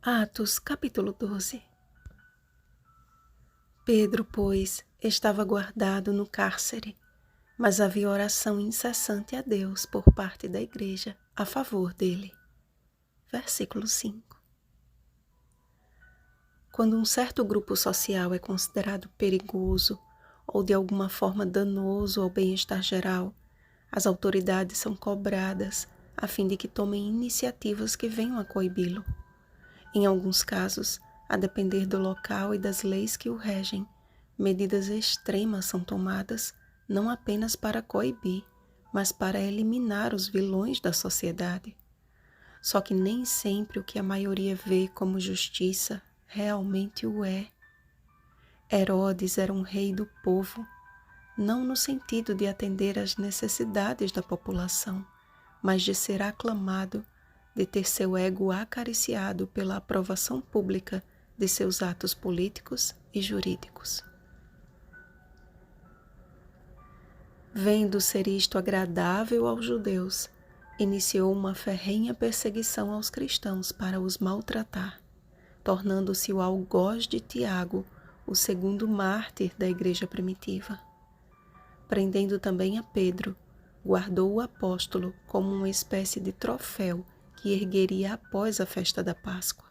Atos, capítulo 12. Pedro, pois, estava guardado no cárcere, mas havia oração incessante a Deus por parte da igreja a favor dele. Versículo 5. Quando um certo grupo social é considerado perigoso ou de alguma forma danoso ao bem-estar geral, as autoridades são cobradas a fim de que tomem iniciativas que venham a coibi-lo. Em alguns casos, a depender do local e das leis que o regem, medidas extremas são tomadas não apenas para coibir, mas para eliminar os vilões da sociedade. Só que nem sempre o que a maioria vê como justiça realmente o é. Herodes era um rei do povo, não no sentido de atender às necessidades da população, mas de ser aclamado, de ter seu ego acariciado pela aprovação pública de seus atos políticos e jurídicos. Vendo ser isto agradável aos judeus, iniciou uma ferrenha perseguição aos cristãos para os maltratar, tornando-se o algoz de Tiago, o segundo mártir da igreja primitiva. Prendendo também a Pedro, guardou o apóstolo como uma espécie de troféu que ergueria após a festa da Páscoa.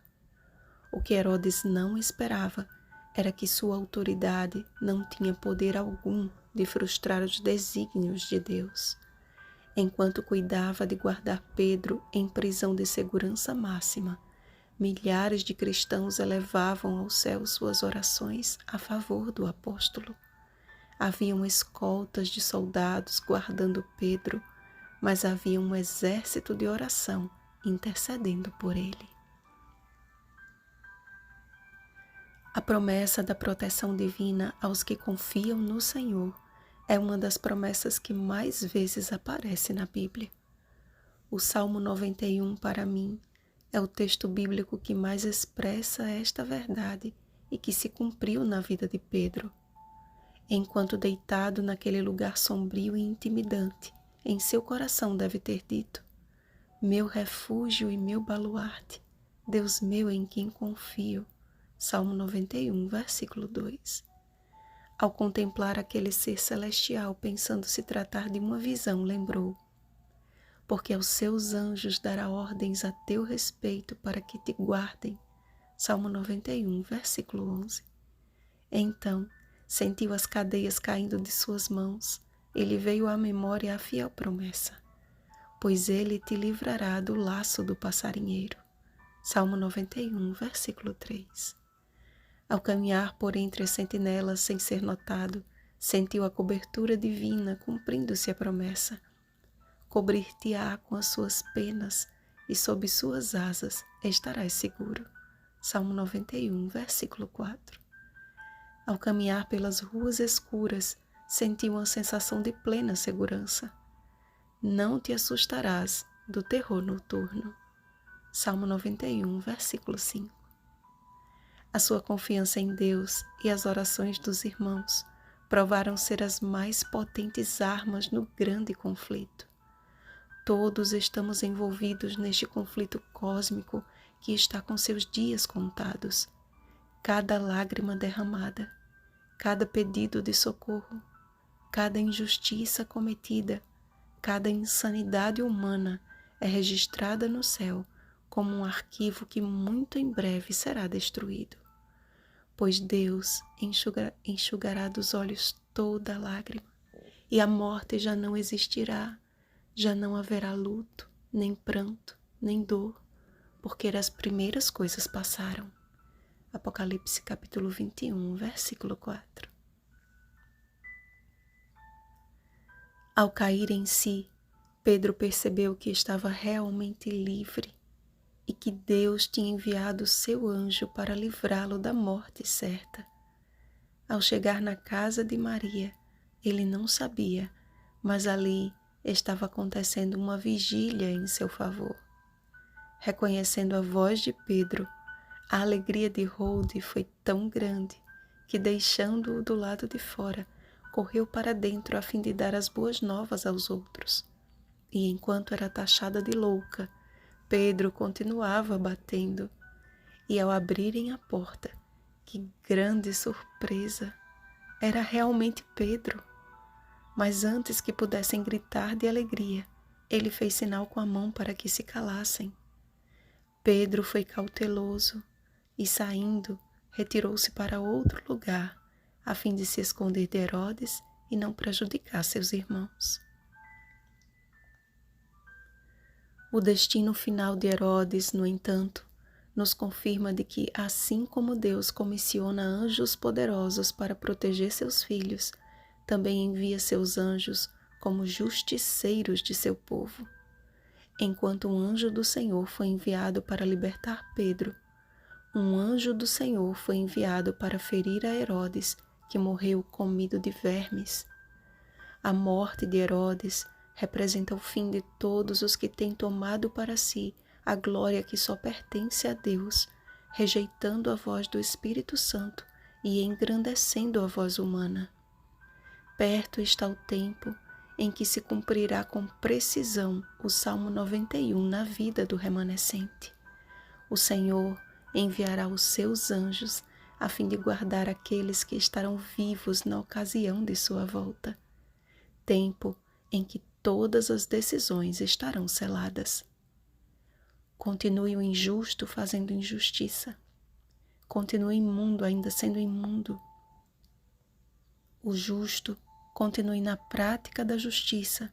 O que Herodes não esperava era que sua autoridade não tinha poder algum de frustrar os desígnios de Deus. Enquanto cuidava de guardar Pedro em prisão de segurança máxima, milhares de cristãos elevavam ao céu suas orações a favor do apóstolo. Haviam escoltas de soldados guardando Pedro, mas havia um exército de oração intercedendo por ele. A promessa da proteção divina aos que confiam no Senhor é uma das promessas que mais vezes aparece na Bíblia. O Salmo 91, para mim, é o texto bíblico que mais expressa esta verdade e que se cumpriu na vida de Pedro. Enquanto deitado naquele lugar sombrio e intimidante, em seu coração deve ter dito: meu refúgio e meu baluarte, Deus meu em quem confio. Salmo 91, versículo 2. Ao contemplar aquele ser celestial pensando se tratar de uma visão, lembrou: porque aos seus anjos dará ordens a teu respeito para que te guardem. Salmo 91, versículo 11. Então, sentiu as cadeias caindo de suas mãos. Ele veio à memória a fiel promessa: pois ele te livrará do laço do passarinheiro. Salmo 91, versículo 3. Ao caminhar por entre as sentinelas sem ser notado, sentiu a cobertura divina cumprindo-se a promessa: cobrir-te-á com as suas penas e sob suas asas estarás seguro. Salmo 91, versículo 4. Ao caminhar pelas ruas escuras, sentiu uma sensação de plena segurança. Não te assustarás do terror noturno. Salmo 91, versículo 5. A sua confiança em Deus e as orações dos irmãos provaram ser as mais potentes armas no grande conflito. Todos estamos envolvidos neste conflito cósmico que está com seus dias contados. Cada lágrima derramada, cada pedido de socorro, cada injustiça cometida, cada insanidade humana é registrada no céu como um arquivo que muito em breve será destruído. Pois Deus enxugará dos olhos toda lágrima, e a morte já não existirá, já não haverá luto, nem pranto, nem dor, porque as primeiras coisas passaram. Apocalipse capítulo 21, versículo 4. Ao cair em si, Pedro percebeu que estava realmente livre e que Deus tinha enviado seu anjo para livrá-lo da morte certa. Ao chegar na casa de Maria, ele não sabia, mas ali estava acontecendo uma vigília em seu favor. Reconhecendo a voz de Pedro, a alegria de Rode foi tão grande que, deixando-o do lado de fora, correu para dentro a fim de dar as boas novas aos outros. E enquanto era taxada de louca, Pedro continuava batendo. e ao abrirem a porta, que grande surpresa! Era realmente Pedro. Mas antes que pudessem gritar de alegria, ele fez sinal com a mão para que se calassem. Pedro foi cauteloso e, saindo, retirou-se para outro lugar, a fim de se esconder de Herodes e não prejudicar seus irmãos. O destino final de Herodes, no entanto, nos confirma de que, assim como Deus comissiona anjos poderosos para proteger seus filhos, também envia seus anjos como justiceiros de seu povo. Enquanto um anjo do Senhor foi enviado para libertar Pedro, um anjo do Senhor foi enviado para ferir a Herodes, que morreu comido de vermes. A morte de Herodes representa o fim de todos os que têm tomado para si a glória que só pertence a Deus, rejeitando a voz do Espírito Santo e engrandecendo a voz humana. Perto está o tempo em que se cumprirá com precisão o Salmo 91 na vida do remanescente. O Senhor enviará os seus anjos a fim de guardar aqueles que estarão vivos na ocasião de sua volta. Tempo em que todas as decisões estarão seladas. Continue o injusto fazendo injustiça. Continue imundo ainda sendo imundo. O justo continue na prática da justiça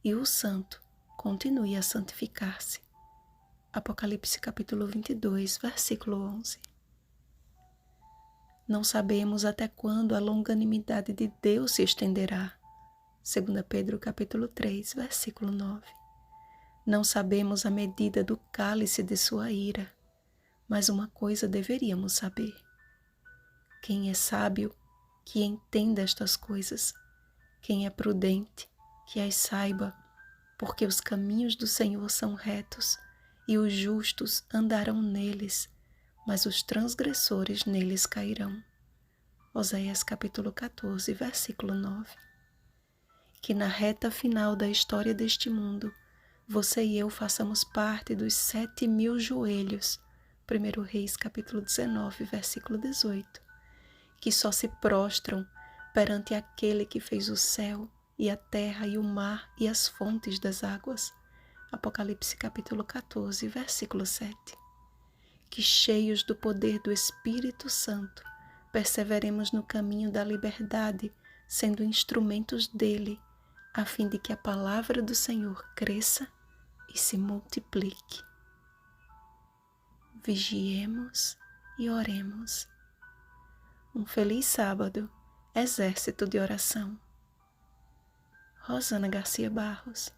e o santo continue a santificar-se. Apocalipse capítulo 22, versículo 11. Não sabemos até quando a longanimidade de Deus se estenderá. 2 Pedro capítulo 3, versículo 9. Não sabemos a medida do cálice de sua ira, mas uma coisa deveríamos saber. Quem é sábio, que entenda estas coisas. Quem é prudente, que as saiba, porque os caminhos do Senhor são retos, e os justos andarão neles, mas os transgressores neles cairão. Oséias capítulo 14, versículo 9. Que na reta final da história deste mundo, você e eu façamos parte dos 7.000 joelhos, 1 Reis capítulo 19, versículo 18, que só se prostram perante aquele que fez o céu e a terra e o mar e as fontes das águas. Apocalipse capítulo 14, versículo 7. Que cheios do poder do Espírito Santo, perseveremos no caminho da liberdade, sendo instrumentos dele, a fim de que a palavra do Senhor cresça e se multiplique. Vigiemos e oremos. Um feliz sábado, exército de oração. Rosana Garcia Barros.